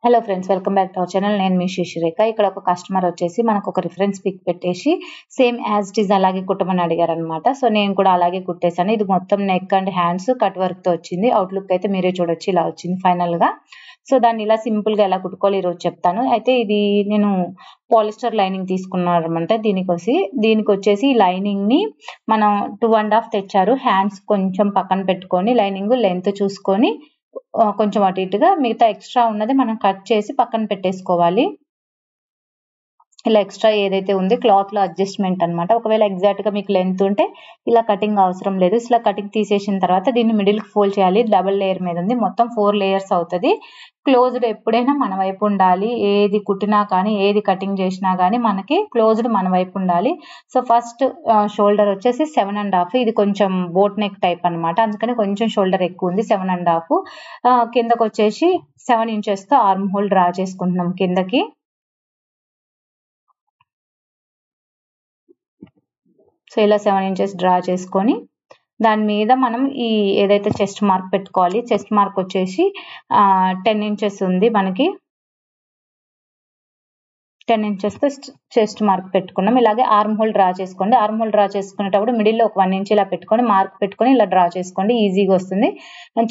Hello friends, welcome back to our channel. నేను మీ శిశిరేఖ. ఇక్కడ ఒక కస్టమర్ వచ్చేసి మనకు ఒక రిఫరెన్స్ పిక్ పెట్టేసి సేమ్ యాజ్ ఇట్ ఈజ్ అలాగే కుట్టమని అడిగారు అనమాట. సో నేను కూడా అలాగే కుట్టేశాను. ఇది మొత్తం neck and hands cut work తో వచ్చింది. అవుట్లుక్ అయితే మీరే చూడొచ్చు, ఇలా వచ్చింది ఫైనల్ గా. సో దాన్ని ఇలా సింపుల్ గా ఎలా కుట్టుకోవాలి ఈరోజు చెప్తాను. అయితే ఇది నేను పాలిస్టర్ లైనింగ్ తీసుకున్నారనమాట. దీనికి వచ్చేసి లైనింగ్ ని మనం 2.5 తెచ్చారు. హ్యాండ్స్ కొంచెం పక్కన పెట్టుకొని లైనింగ్ లెంత్ చూసుకొని కొంచెం అటు ఇటుగా మిగతా ఎక్స్ట్రా ఉన్నది మనం కట్ చేసి పక్కన పెట్టేసుకోవాలి. ఇలా ఎక్స్ట్రా ఏదైతే ఉంది క్లాత్ లో అడ్జస్ట్మెంట్ అనమాట. ఒకవేళ ఎగ్జాక్ట్ గా మీకు లెంత్ ఉంటే ఇలా కటింగ్ అవసరం లేదు. ఇలా కటింగ్ తీసేసిన తర్వాత దీన్ని మిడిల్ కి ఫోల్డ్ చేయాలి. డబుల్ లేయర్ మీద ఉంది, మొత్తం 4 లేయర్స్ అవుతుంది. క్లోజ్డ్ ఎప్పుడైనా మన వైపు ఉండాలి. ఏది కుట్టినా కానీ ఏది కటింగ్ చేసినా కానీ మనకి క్లోజ్డ్ మన వైపు ఉండాలి. సో ఫస్ట్ షోల్డర్ వచ్చేసి 7.5. ఇది కొంచెం బోట్ నెక్ టైప్ అనమాట, అందుకని కొంచెం షోల్డర్ ఎక్కువ ఉంది. 7.5 కిందకు వచ్చేసి 7 ఇంచెస్ తో ఆర్మ్ హోల్ డ్రా చేసుకుంటున్నాం కిందకి. సో ఇలా 7 ఇంచెస్ డ్రా చేసుకొని దాని మీద మనం ఈ ఏదైతే చెస్ట్ మార్క్ పెట్టుకోవాలి. చెస్ట్ మార్క్ వచ్చేసి 10 ఇంచెస్ ఉంది మనకి. 10 ఇంచెస్ తో చెస్ట్ మార్క్ పెట్టుకున్నాం. ఇలాగే ఆర్మ్ హోల్ డ్రా చేసుకోండి. ఆర్మ్ హోల్ డ్రా చేసుకునేటప్పుడు మిడిల్ లో ఒక 1 ఇంచ్ ఇలా పెట్టుకొని మార్క్ పెట్టుకొని ఇలా డ్రా చేసుకోండి, ఈజీగా వస్తుంది.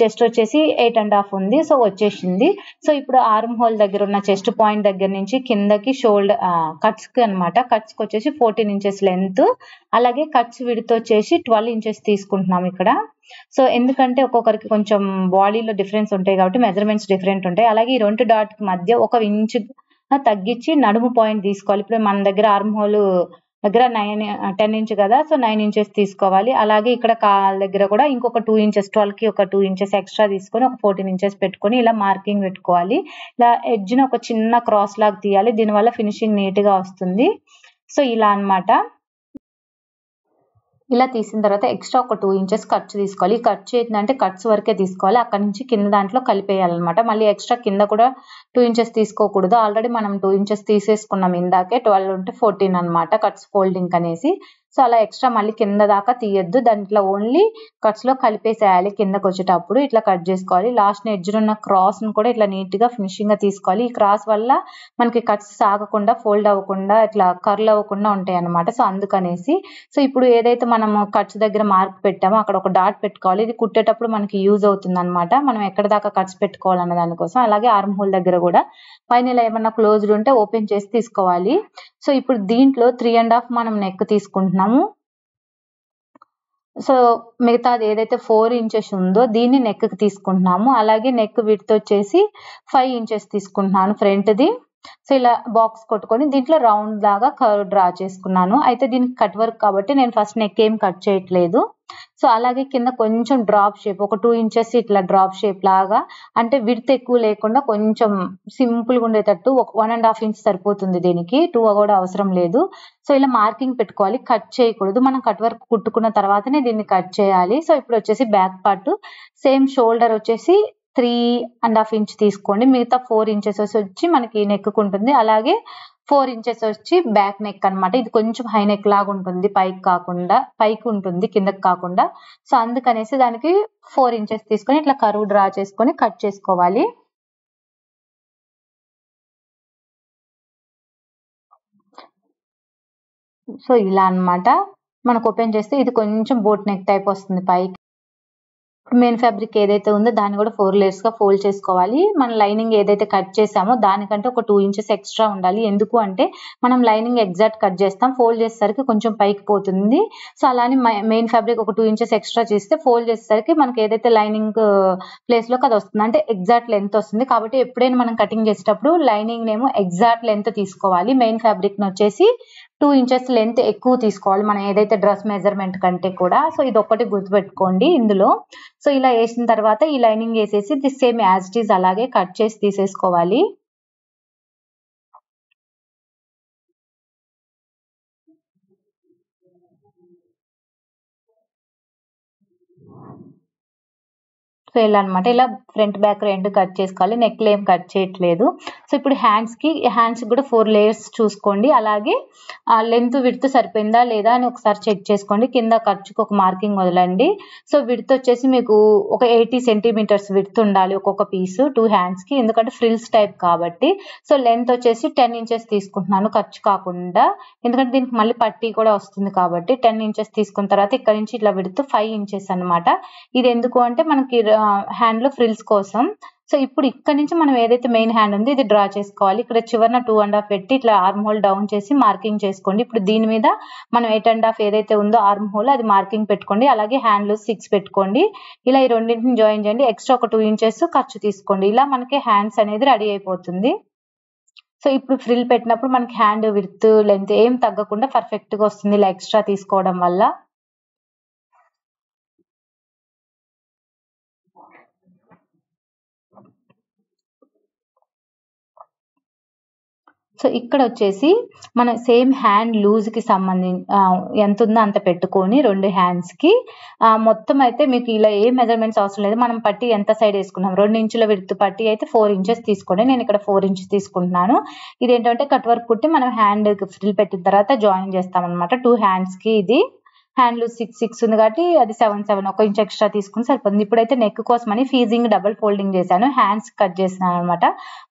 చెస్ట్ వచ్చేసి 8.5 ఉంది. సో వచ్చేసింది. సో ఇప్పుడు ఆర్మ్ హోల్ దగ్గర ఉన్న చెస్ట్ పాయింట్ దగ్గర నుంచి కిందకి షోల్డర్ కట్స్ కి అనమాట. కట్స్ కి వచ్చేసి 14 ఇంచెస్ లెంత్, అలాగే కట్స్ విడ్త్ వచ్చేసి 12 ఇంచెస్ తీసుకుంటున్నాం ఇక్కడ. సో ఎందుకంటే ఒక్కొక్కరికి కొంచెం బాడీలో డిఫరెన్స్ ఉంటాయి కాబట్టి మెజర్మెంట్స్ డిఫరెంట్ ఉంటాయి. అలాగే ఈ 2 డాట్ కి మధ్య 1 ఇంచ్ తగ్గించి నడుము పాయింట్ తీసుకోవాలి. ఇప్పుడు మన దగ్గర ఆర్మ్ హోల్ దగ్గర 10 ఇంచ్ కదా, సో 9 ఇంచెస్ తీసుకోవాలి. అలాగే ఇక్కడ కాల్ దగ్గర కూడా ఇంకొక 2 ఇంచెస్, 12 కి ఒక 2 ఇంచెస్ ఎక్స్ట్రా తీసుకొని ఒక 14 ఇంచెస్ పెట్టుకొని ఇలా మార్కింగ్ పెట్టుకోవాలి. ఇలా ఎడ్జ్ ని ఒక చిన్న క్రాస్ లాగా తీయాలి. దీనివల్ల ఫినిషింగ్ నీట్ గా వస్తుంది. సో ఇలా అన్నమాట. ఇలా తీసిన తర్వాత ఎక్స్ట్రా ఒక 2 ఇంచెస్ ఖర్చు తీసుకోవాలి. ఈ ఖర్చు ఏంటంటే కట్స్ వరకే తీసుకోవాలి, అక్కడ నుంచి కింద దాంట్లో కలిపేయాలన్నమాట. మళ్ళీ ఎక్స్ట్రా కింద కూడా 2 ఇంచెస్ తీసుకోకూడదు. ఆల్రెడీ మనం 2 ఇంచెస్ తీసేసుకున్నాం ఇందాకే. 12 ఉంటే 14 అనమాట కట్స్ ఫోల్డింగ్ అనేసి. సో అలా ఎక్స్ట్రా మళ్ళీ కింద దాకా తీయొద్దు. దాంట్లో ఓన్లీ కట్స్ లో కలిపేసేయాలి. కిందకి వచ్చేటప్పుడు ఇట్లా కట్ చేసుకోవాలి. లాస్ట్ ఎడ్జ్ ఉన్న క్రాస్ ను కూడా ఇట్లా నీట్ గా ఫినిషింగ్ గా తీసుకోవాలి. ఈ క్రాస్ వల్ల మనకి కట్స్ సాగకుండా, ఫోల్డ్ అవ్వకుండా, ఇట్లా కర్ల్ అవ్వకుండా ఉంటాయి అనమాట. సో అందుకనేసి. సో ఇప్పుడు ఏదైతే మనము కట్స్ దగ్గర మార్క్ పెట్టామో అక్కడ ఒక డాట్ పెట్టుకోవాలి. ఇది కుట్టేటప్పుడు మనకి యూజ్ అవుతుంది అనమాట, మనం ఎక్కడ దాకా కట్స్ పెట్టుకోవాలన్న దానికోసం. అలాగే ఆర్మ్ హోల్ దగ్గర కూడా పైన ఏమన్నా క్లోజ్డ్ ఉంటే ఓపెన్ చేసి తీసుకోవాలి. సో ఇప్పుడు దీంట్లో 3.5 మనం నెక్ తీసుకుంటున్నాము. సో మిగతాది ఏదైతే 4 ఇంచెస్ ఉందో దీన్ని నెక్ కి తీసుకుంటున్నాము. అలాగే నెక్ విడ్త్ వచ్చేసి 5 ఇంచెస్ తీసుకుంటున్నాను ఫ్రంట్ ది. సో ఇలా బాక్స్ కొట్టుకొని దీంట్లో రౌండ్ లాగా కర్వ్ డ్రా చేసుకున్నాను. అయితే దీనికి కట్ వర్క్ కాబట్టి నేను ఫస్ట్ నెక్ ఏం కట్ చేయట్లేదు. సో అలాగే కింద కొంచెం డ్రాప్ షేప్ ఒక 2 ఇంచెస్ ఇట్లా డ్రాప్ షేప్ లాగా, అంటే విడ్త్ ఎక్కువ లేకుండా కొంచెం సింపుల్ గా ఉండేటట్టు 1.5 ఇంచ్ సరిపోతుంది. దీనికి 2 కూడా అవసరం లేదు. సో ఇలా మార్కింగ్ పెట్టుకోవాలి, కట్ చేయకూడదు. మనం కట్ వర్క్ కుట్టుకున్న తర్వాతనే దీన్ని కట్ చేయాలి. సో ఇప్పుడు వచ్చేసి బ్యాక్ పార్ట్ సేమ్ షోల్డర్ వచ్చేసి 3.5 ఇంచ్ తీసుకోండి. మిగతా 4 ఇంచెస్ వచ్చి మనకి నెక్ ఉంటుంది. అలాగే 4 ఇంచెస్ వచ్చి బ్యాక్ నెక్ అనమాట. ఇది కొంచెం హై నెక్ లాగా ఉంటుంది, పైకి ఉంటుంది, కిందకి కాకుండా. సో అందుకనేసి దానికి 4 ఇంచెస్ తీసుకొని ఇట్లా కర్వ్ డ్రా చేసుకొని కట్ చేసుకోవాలి. సో ఇలా అన్నమాట. మనకు ఓపెన్ చేస్తే ఇది కొంచెం బోట్ నెక్ టైప్ వస్తుంది పైకి. మెయిన్ ఫ్యాబ్రిక్ ఏదైతే ఉందో దాన్ని కూడా 4 లేయర్స్ గా ఫోల్డ్ చేసుకోవాలి. మన లైనింగ్ ఏదైతే కట్ చేసామో దానికంటే ఒక 2 ఇంచెస్ ఎక్స్ట్రా ఉండాలి. ఎందుకు అంటే మనం లైనింగ్ ఎగ్జాక్ట్ కట్ చేస్తాం, ఫోల్డ్ చేసేసరికి కొంచెం పైకి పోతుంది. సో అలానే మెయిన్ ఫ్యాబ్రిక్ ఒక 2 ఇంచెస్ ఎక్స్ట్రా చేస్తే ఫోల్డ్ చేసేసరికి మనకి ఏదైతే లైనింగ్ ప్లేస్ లోకి అది వస్తుంది, అంటే ఎగ్జాక్ట్ లెంత్ వస్తుంది. కాబట్టి ఎప్పుడైనా మనం కటింగ్ చేసేటప్పుడు లైనింగ్ నేమో ఎగ్జాక్ట్ లెంత్ తీసుకోవాలి. మెయిన్ ఫ్యాబ్రిక్ ని వచ్చేసి 2 ఇంచెస్ లెంత్ ఎక్కువ తీసుకోవాలి మనం ఏదైతే డ్రెస్ మెజర్మెంట్ కంటే కూడా. సో ఇది ఒక్కటి గుర్తుపెట్టుకోండి ఇందులో. సో ఇలా వేసిన తర్వాత ఈ లైనింగ్ వేసేసి the same as it is అలాగే కట్ చేసి తీసేసుకోవాలి. సో ఇలా అనమాట. ఇలా ఫ్రంట్ బ్యాక్ రెండు కట్ చేసుకోవాలి. నెక్లు ఏం కట్ చేయట్లేదు. సో ఇప్పుడు హ్యాండ్స్కి కూడా 4 లేయర్స్ చూసుకోండి. అలాగే లెంత్ విడ్త్ సరిపోయిందా లేదా అని ఒకసారి చెక్ చేసుకోండి. కింద ఖర్చుకు ఒక మార్కింగ్ వదలండి. సో విడ్త్ వచ్చేసి మీకు ఒక 80 సెంటీమీటర్స్ విడ్త్ ఉండాలి ఒక్కొక్క పీసు 2 హ్యాండ్స్కి, ఎందుకంటే ఫ్రిల్స్ టైప్ కాబట్టి. సో లెంత్ వచ్చేసి 10 ఇంచెస్ తీసుకుంటున్నాను ఖర్చు కాకుండా, ఎందుకంటే దీనికి మళ్ళీ పట్టీ కూడా వస్తుంది కాబట్టి 10 ఇంచెస్ తీసుకున్న తర్వాత ఇక్కడ నుంచి ఇట్లా విడ్త్ 5 ఇంచెస్ అనమాట. ఇది ఎందుకు అంటే మనకి హ్యాండ్ లో ఫ్రిల్స్ కోసం. సో ఇప్పుడు ఇక్కడ నుంచి మనం ఏదైతే మెయిన్ హ్యాండ్ ఉందో ఇది డ్రా చేసుకోవాలి. ఇక్కడ చివరన 2.5 పెట్టి ఇట్లా ఆర్మ్ హోల్ డౌన్ చేసి మార్కింగ్ చేసుకోండి. ఇప్పుడు దీని మీద మనం 8.5 ఏదైతే ఉందో ఆర్మ్ హోల్ అది మార్కింగ్ పెట్టుకోండి. అలాగే హ్యాండ్ లూజ్ 6 పెట్టుకోండి. ఇలా ఈ రెండింటిని జాయిన్ చేయండి. ఎక్స్ట్రా ఒక 2 ఇంచెస్ ఖర్చు తీసుకోండి. ఇలా మనకి హ్యాండ్స్ అనేది రెడీ అయిపోతుంది. సో ఇప్పుడు ఫ్రిల్ పెట్టినప్పుడు మనకి హ్యాండ్ విడ్త్ లెంత్ ఏం తగ్గకుండా పర్ఫెక్ట్ గా వస్తుంది ఇలా ఎక్స్ట్రా తీసుకోవడం వల్ల. సో ఇక్కడ వచ్చేసి మన సేమ్ హ్యాండ్ లూజ్ కి సంబంధించి ఎంత ఉందో అంత పెట్టుకొని 2 హ్యాండ్స్ కి మొత్తం అయితే మీకు ఇలా ఏ మెజర్మెంట్స్ అవసరం లేదు. మనం పట్టి ఎంత సైడ్ వేసుకున్నాం 2 ఇంచుల విడ్త్ పట్టి అయితే 4 ఇంచెస్ తీసుకోండి. నేను ఇక్కడ 4 ఇంచెస్ తీసుకుంటున్నాను. ఇదేంటంటే కట్ వర్క్ కుట్టి మనం హ్యాండ్ ఫ్రిల్ పెట్టిన తర్వాత జాయిన్ చేస్తాం అనమాట. 2 హ్యాండ్స్ కి ఇది హ్యాండ్ లూజ్ 6 ఉంది కాబట్టి అది 7 1 ఇంచ్ ఎక్స్ట్రా తీసుకుని సరిపోతుంది. ఇప్పుడైతే నెక్ కోసమని ఫీజింగ్ డబుల్ ఫోల్డింగ్ చేశాను. హ్యాండ్స్ కట్ చేసినాను అనమాట.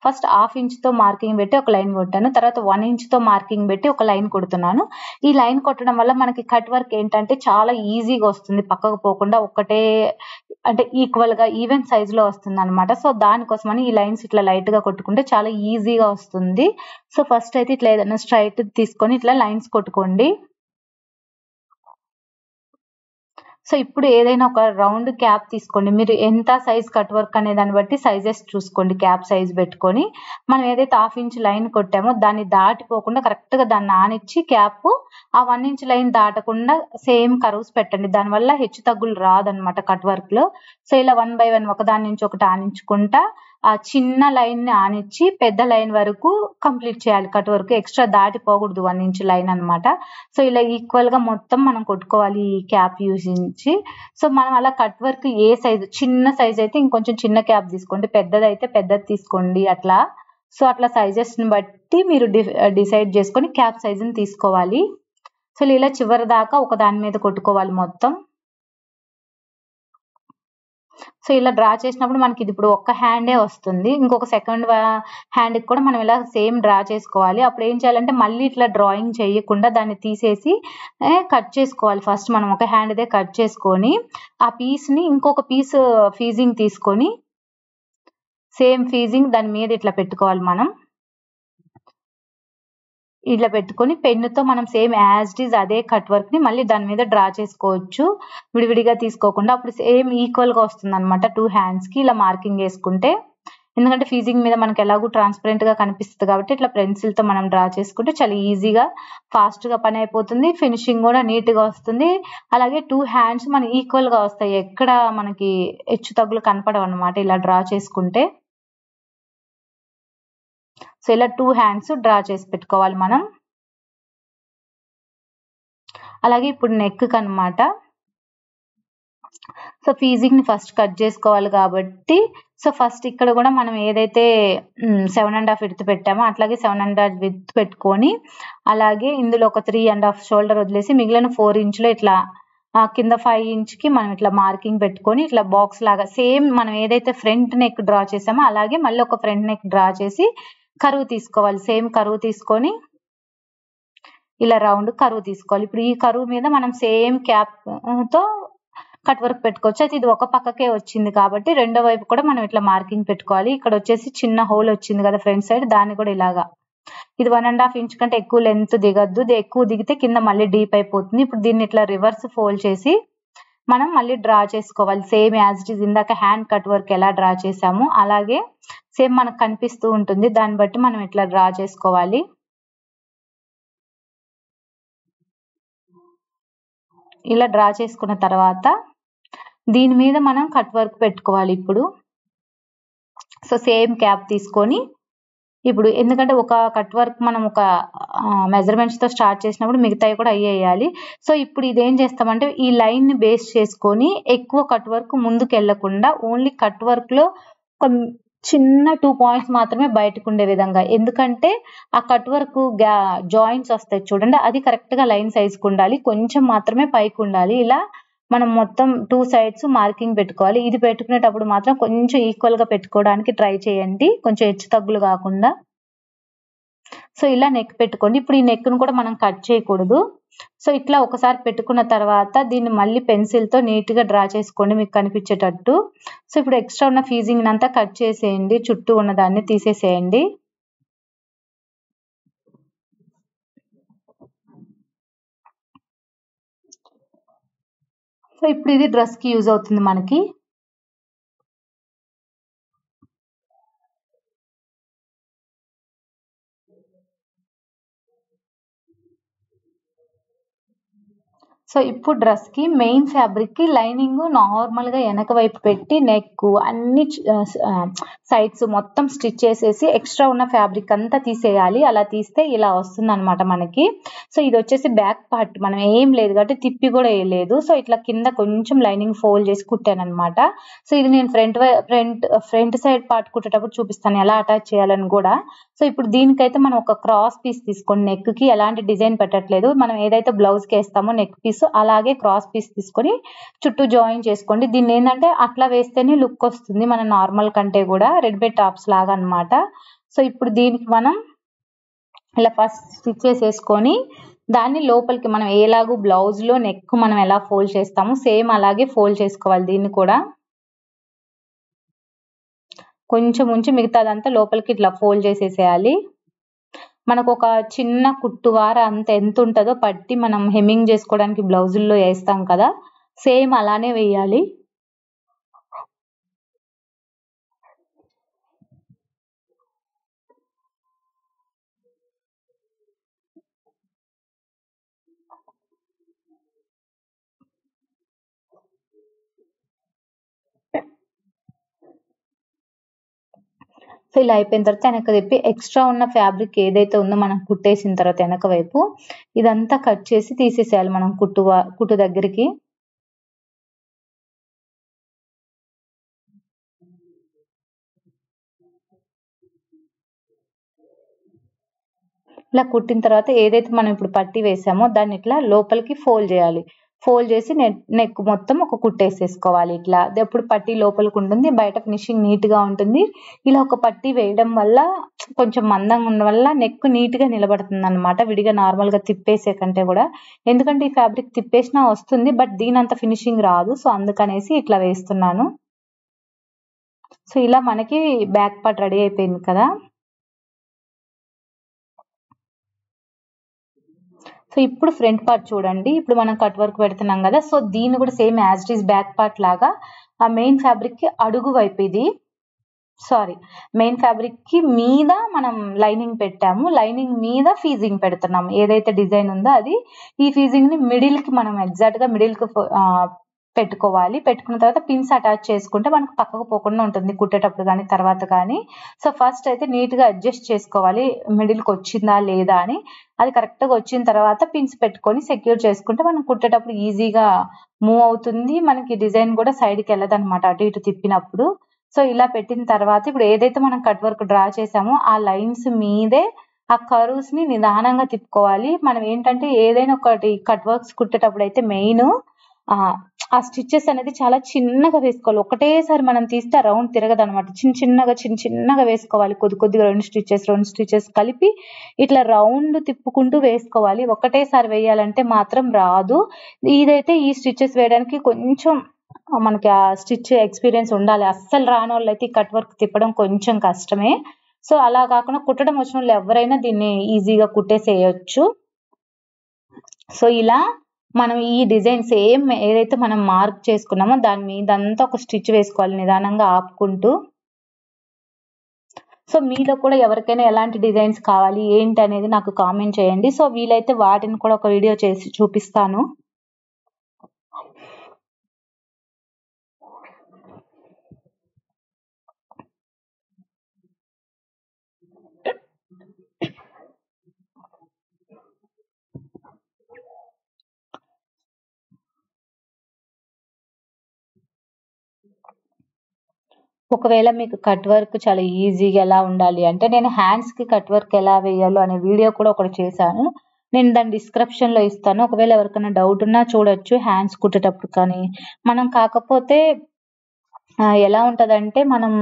ఫస్ట్ 1/2 ఇంచ్ తో మార్కింగ్ పెట్టి ఒక లైన్ కొట్టాను. తర్వాత 1 ఇంచ్ తో మార్కింగ్ పెట్టి ఒక లైన్ కొడుతున్నాను. ఈ లైన్ కొట్టడం వల్ల మనకి కట్ వర్క్ ఏంటంటే చాలా ఈజీగా వస్తుంది, పక్కకు పోకుండా ఒకటే అంటే ఈక్వల్ గా ఈవెన్ సైజ్ లో వస్తుంది అనమాట. సో దానికోసమని ఈ లైన్స్ ఇట్లా లైట్ గా కొట్టుకుంటే చాలా ఈజీగా వస్తుంది. సో ఫస్ట్ అయితే ఇట్లా ఏదైనా స్ట్రైట్ తీసుకొని ఇట్లా లైన్స్ కొట్టుకోండి. సో ఇప్పుడు ఏదైనా ఒక రౌండ్ క్యాప్ తీసుకోండి. మీరు ఎంత సైజ్ కట్ వర్క్ అనే దాన్ని బట్టి సైజెస్ చూసుకోండి. క్యాప్ సైజ్ పెట్టుకొని మనం ఏదైతే 1/2 ఇంచ్ లైన్ కొట్టామో దాన్ని దాటిపోకుండా కరెక్ట్ గా దాన్ని ఆనిచ్చి క్యాప్ ఆ 1 ఇంచ్ లైన్ దాటకుండా సేమ్ కర్వ్స్ పెట్టండి. దానివల్ల హెచ్చు తగ్గులు రాదనమాట కట్ వర్క్ లో. సో ఇలా 1 by 1 ఒకదాని నుంచి ఒకటి ఆనించుకుంటా ఆ చిన్న లైన్ ని ఆనిచ్చి పెద్ద లైన్ వరకు కంప్లీట్ చేయాలి కట్ వర్క్. ఎక్స్ట్రా దాటిపోకూడదు 1 ఇంచ్ లైన్ అనమాట. సో ఇలా ఈక్వల్ గా మొత్తం మనం కొట్టుకోవాలి ఈ క్యాప్ యూజ్ నుంచి. సో మనం అలా కట్ వర్క్ ఏ సైజు, చిన్న సైజ్ అయితే ఇంకొంచెం చిన్న క్యాప్ తీసుకోండి, పెద్దదైతే పెద్దది తీసుకోండి అట్లా. సో అట్లా సైజెస్ ని బట్టి మీరు డిసైడ్ చేసుకొని క్యాప్ సైజుని తీసుకోవాలి. సో ఇలా చివరి దాకా ఒక దాని మీద కొట్టుకోవాలి మొత్తం. సో ఇలా డ్రా చేసినప్పుడు మనకి ఇది ఇప్పుడు ఒక్క హ్యాండే వస్తుంది. ఇంకొక సెకండ్ హ్యాండ్ కి కూడా మనం ఇలా సేమ్ డ్రా చేసుకోవాలి. అప్పుడు ఏం చేయాలంటే మళ్ళీ ఇట్లా డ్రాయింగ్ చేయకుండా దాన్ని తీసేసి కట్ చేసుకోవాలి. ఫస్ట్ మనం ఒక హ్యాండ్ దే కట్ చేసుకొని ఆ పీస్ ని ఇంకొక పీస్ ఫీజింగ్ తీసుకొని సేమ్ ఫీజింగ్ దాని మీద ఇట్లా పెట్టుకోవాలి. మనం ఇట్లా పెట్టుకొని పెన్నుతో మనం సేమ్ యాజ్ ఇట్ ఈజ్ అదే కట్ వర్క్ ని మళ్ళీ దాని మీద డ్రా చేసుకోవచ్చు, విడివిడిగా తీసుకోకుండా. అప్పుడు సేమ్ ఈక్వల్ గా వస్తుంది అనమాట 2 హ్యాండ్స్ కి ఇలా మార్కింగ్ వేసుకుంటే. ఎందుకంటే ఫీజింగ్ మీద మనకి ఎలాగూ ట్రాన్స్పరెంట్ గా కనిపిస్తుంది కాబట్టి ఇట్లా పెన్సిల్ తో మనం డ్రా చేసుకుంటే చాలా ఈజీగా ఫాస్ట్ గా పని అయిపోతుంది. ఫినిషింగ్ కూడా నీట్ గా వస్తుంది. అలాగే 2 హ్యాండ్స్ మన ఈక్వల్ గా వస్తాయి, ఎక్కడ మనకి హెచ్చు తగ్గులు కనపడవు అనమాట ఇలా డ్రా చేసుకుంటే. సో ఇలా 2 హ్యాండ్స్ డ్రా చేసి పెట్టుకోవాలి మనం. అలాగే ఇప్పుడు నెక్ కనమాట. సో ఫీజింగ్ ని ఫస్ట్ కట్ చేసుకోవాలి కాబట్టి సో ఫస్ట్ ఇక్కడ కూడా మనం ఏదైతే 7.5 విడ్త్ పెట్టామో అట్లాగే 7.5 విడ్త్ పెట్టుకొని అలాగే ఇందులో ఒక 3.5 షోల్డర్ వదిలేసి మిగిలిన 4 ఇంచులో ఇట్లా కింద 5 ఇంచ్ కి మనం ఇట్లా మార్కింగ్ పెట్టుకొని ఇట్లా బాక్స్ లాగా సేమ్ మనం ఏదైతే ఫ్రంట్ నెక్ డ్రా చేసామో అలాగే మళ్ళీ ఒక ఫ్రంట్ నెక్ డ్రా చేసి కరువు తీసుకోవాలి. సేమ్ కరువు తీసుకొని ఇలా రౌండ్ కరువు తీసుకోవాలి. ఇప్పుడు ఈ కరువు మీద మనం సేమ్ క్యాప్ తో కట్ వర్క్ పెట్టుకోవచ్చు. అయితే ఇది ఒక పక్కకే వచ్చింది కాబట్టి రెండో వైపు కూడా మనం ఇట్లా మార్కింగ్ పెట్టుకోవాలి. ఇక్కడ వచ్చేసి చిన్న హోల్ వచ్చింది కదా ఫ్రంట్ సైడ్, దాన్ని కూడా ఇలాగా ఇది 1.5 ఇంచ్ కంటే ఎక్కువ లెంత్ దిగద్దు, ఎక్కువ దిగితే కింద మళ్ళీ డీప్ అయిపోతుంది. ఇప్పుడు దీన్ని ఇట్లా రివర్స్ ఫోల్డ్ చేసి మనం మళ్ళీ డ్రా చేసుకోవాలి. సేమ్ యాజ్ ఇట్ ఈజ్ ఇందాక హ్యాండ్ కట్ వర్క్ ఎలా డ్రా చేసామో అలాగే సేమ్ మనకు కనిపిస్తూ ఉంటుంది, దాన్ని బట్టి మనం ఇట్లా డ్రా చేసుకోవాలి. ఇలా డ్రా చేసుకున్న తర్వాత దీని మీద మనం కట్ వర్క్ పెట్టుకోవాలి. ఇప్పుడు సో సేమ్ క్యాప్ తీసుకొని ఇప్పుడు ఎందుకంటే ఒక కట్ వర్క్ మనం ఒక మెజర్మెంట్స్తో స్టార్ట్ చేసినప్పుడు మిగతాయి కూడా అయ్యే వేయాలి. సో ఇప్పుడు ఇదేం చేస్తామంటే ఈ లైన్ని బేస్ చేసుకొని ఎక్కువ కట్ వర్క్ ముందుకు వెళ్ళకుండా ఓన్లీ కట్ వర్క్లో ఒక చిన్న 2 పాయింట్స్ మాత్రమే బయటకు ఉండే విధంగా, ఎందుకంటే ఆ కట్ వర్క్ జాయింట్స్ వస్తాయి చూడండి, అది కరెక్ట్గా లైన్ సైజ్కి ఉండాలి, కొంచెం మాత్రమే పైకి ఉండాలి. ఇలా మనం మొత్తం 2 సైడ్స్ మార్కింగ్ పెట్టుకోవాలి. ఇది పెట్టుకునేటప్పుడు మాత్రం కొంచెం ఈక్వల్గా పెట్టుకోవడానికి ట్రై చేయండి, కొంచెం హెచ్చు తగ్గులు కాకుండా. సో ఇలా నెక్ పెట్టుకోండి. ఇప్పుడు ఈ నెక్ను కూడా మనం కట్ చేయకూడదు. సో ఇట్లా ఒకసారి పెట్టుకున్న తర్వాత దీన్ని మళ్ళీ పెన్సిల్తో నీట్గా డ్రా చేసుకోండి మీకు కనిపించేటట్టు. సో ఇప్పుడు ఎక్స్ట్రా ఉన్న ఫీజింగ్ అంతా కట్ చేసేయండి, చుట్టూ ఉన్న దాన్ని తీసేసేయండి. సో ఇప్పుడు ఇది డ్రెస్కి యూజ్ అవుతుంది మనకి. సో ఇప్పుడు డ్రెస్కి మెయిన్ ఫ్యాబ్రిక్కి లైనింగ్ నార్మల్గా వెనక వైపు పెట్టి నెక్ అన్ని సైడ్స్ మొత్తం స్టిచ్ చేసేసి ఎక్స్ట్రా ఉన్న ఫ్యాబ్రిక్ అంతా తీసేయాలి. అలా తీస్తే ఇలా వస్తుంది అనమాట మనకి. సో ఇది వచ్చేసి బ్యాక్ పార్ట్, మనం ఏం లేదు కాబట్టి తిప్పి కూడా వేయలేదు. సో ఇట్లా కింద కొంచెం లైనింగ్ ఫోల్డ్ చేసి కుట్టాను అనమాట. సో ఇది నేను ఫ్రంట్ సైడ్ పార్ట్ కుట్టేటప్పుడు చూపిస్తాను ఎలా అటాచ్ చేయాలని కూడా. సో ఇప్పుడు దీనికైతే మనం ఒక క్రాస్ పీస్ తీసుకోండి. నెక్కి ఎలాంటి డిజైన్ పెట్టట్లేదు, మనం ఏదైతే బ్లౌజ్కి వేస్తామో నెక్ పీస్ అలాగే క్రాస్ పీస్ తీసుకొని చుట్టూ జాయిన్ చేసుకోండి. దీన్ని ఏంటంటే అట్లా వేస్తేనే లుక్ వస్తుంది మన నార్మల్ కంటే కూడా, రెడీమేడ్ టాప్స్ లాగా అనమాట. సో ఇప్పుడు దీనికి మనం ఇలా ఫస్ట్ స్టిచ్ చేసేసుకొని దాన్ని లోపలికి మనం ఎలాగూ బ్లౌజ్లో నెక్ మనం ఎలా ఫోల్డ్ చేస్తామో సేమ్ అలాగే ఫోల్డ్ చేసుకోవాలి. దీన్ని కూడా కొంచెం ఉంచి మిగతాదంతా లోపలికి ఇట్లా ఫోల్డ్ చేసేసేయాలి. మనకు ఒక చిన్న కుట్టువార అంత ఎంత ఉంటుందో పట్టి మనం హెమ్మింగ్ చేసుకోవడానికి బ్లౌజుల్లో వేస్తాం కదా, సేమ్ అలానే వేయాలి. సో ఇలా అయిపోయిన తర్వాత వెనక తిప్పి ఎక్స్ట్రా ఉన్న ఫ్యాబ్రిక్ ఏదైతే ఉందో మనం కుట్టేసిన తర్వాత వెనక వైపు ఇదంతా కట్ చేసి తీసేసేయాలి మనం కుట్టు దగ్గరికి. ఇలా కుట్టిన తర్వాత ఏదైతే మనం ఇప్పుడు పట్టి వేసామో దాన్ని ఇట్లా లోపలికి ఫోల్డ్ చేయాలి. ఫోల్డ్ చేసి నెక్ మొత్తం ఒక కుట్టేసేసుకోవాలి. ఇట్లా ఎప్పుడు పట్టి లోపలికి ఉంటుంది, బయట ఫినిషింగ్ నీట్గా ఉంటుంది. ఇలా ఒక పట్టి వేయడం వల్ల కొంచెం మందంగా ఉండడం వల్ల నెక్ నీట్గా నిలబడుతుంది అనమాట, విడిగా నార్మల్గా తిప్పేసే కంటే కూడా. ఎందుకంటే ఈ ఫ్యాబ్రిక్ తిప్పేసినా వస్తుంది, బట్ దీనంత ఫినిషింగ్ రాదు. సో అందుకనేసి ఇట్లా వేస్తున్నాను. సో ఇలా మనకి బ్యాక్ పార్ట్ రెడీ అయిపోయింది కదా. సో ఇప్పుడు ఫ్రంట్ పార్ట్ చూడండి. ఇప్పుడు మనం కట్ వర్క్ పెడుతున్నాం కదా, సో దీన్ని కూడా same as it is back part లాగా ఆ మెయిన్ ఫ్యాబ్రిక్కి అడుగు వైపు ఇది మెయిన్ ఫ్యాబ్రిక్కి మీద మనం లైనింగ్ పెట్టాము, లైనింగ్ మీద ఫీజింగ్ పెడుతున్నాము. ఏదైతే డిజైన్ ఉందో అది, ఈ ఫీజింగ్ని మిడిల్కి మనం ఎగ్జాక్ట్గా మిడిల్కి పెట్టుకోవాలి. పెట్టుకున్న తర్వాత పిన్స్ అటాచ్ చేసుకుంటే మనకు పక్కకు పోకుండా ఉంటుంది కుట్టేటప్పుడు కానీ తర్వాత కానీ. సో ఫస్ట్ అయితే నీట్గా అడ్జస్ట్ చేసుకోవాలి మిడిల్కి వచ్చిందా లేదా అని. అది కరెక్ట్గా వచ్చిన తర్వాత పిన్స్ పెట్టుకొని సెక్యూర్ చేసుకుంటే మనం కుట్టేటప్పుడు ఈజీగా మూవ్ అవుతుంది. మనకి డిజైన్ కూడా సైడ్కి వెళ్ళదు అనమాట అటు ఇటు తిప్పినప్పుడు. సో ఇలా పెట్టిన తర్వాత ఇప్పుడు ఏదైతే మనం కట్ వర్క్ డ్రా చేసామో ఆ లైన్స్ మీదే ఆ కర్వ్స్ ని నిదానంగా తిప్పుకోవాలి. మనం ఏంటంటే ఏదైనా ఒకటి కట్ వర్క్స్ కుట్టేటప్పుడు అయితే మెయిన్ ఆ స్టిచెస్ అనేది చాలా చిన్నగా వేసుకోవాలి. ఒకటేసారి మనం తీస్తే రౌండ్ తిరగదు అనమాట. చిన్నగా వేసుకోవాలి. కొద్దిగా రెండు స్టిచెస్ కలిపి ఇట్లా రౌండ్ తిప్పుకుంటూ వేసుకోవాలి. ఒకటేసారి వేయాలంటే మాత్రం రాదు. ఇదైతే ఈ స్టిచెస్ వేయడానికి కొంచెం మనకి ఆ స్టిచ్ ఎక్స్పీరియన్స్ ఉండాలి. అస్సలు రాని వాళ్ళు అయితే ఈ కట్ వర్క్ తిప్పడం కొంచెం కష్టమే. సో అలా కాకుండా కుట్టడం వచ్చిన వాళ్ళు ఎవరైనా దీన్ని ఈజీగా కుట్టేసేయచ్చు. సో ఇలా మనం ఈ డిజైన్ సేమ్ ఏదైతే మనం మార్క్ చేసుకున్నామో దాని మీదంతా ఒక స్టిచ్ వేసుకోవాలి నిదానంగా ఆపుకుంటూ. సో మీలో కూడా ఎవరికైనా ఎలాంటి డిజైన్స్ కావాలి ఏంటి అనేది నాకు కామెంట్ చేయండి. సో వీలైతే వాటిని కూడా ఒక వీడియో చేసి చూపిస్తాను. ఒకవేళ మీకు కట్ వర్క్ చాలా ఈజీగా ఎలా ఉండాలి అంటే, నేను హ్యాండ్స్‌కి కట్ వర్క్ ఎలా వేయాలో అనే వీడియో కూడా ఒకటి చేశాను. నేను దాని డిస్క్రిప్షన్‌లో ఇస్తాను. ఒకవేళ ఎవరికైనా డౌట్ ఉన్నా చూడొచ్చు హ్యాండ్స్ కుట్టేటప్పుడు కానీ. మనం కాకపోతే ఎలా ఉంటదంటే మనం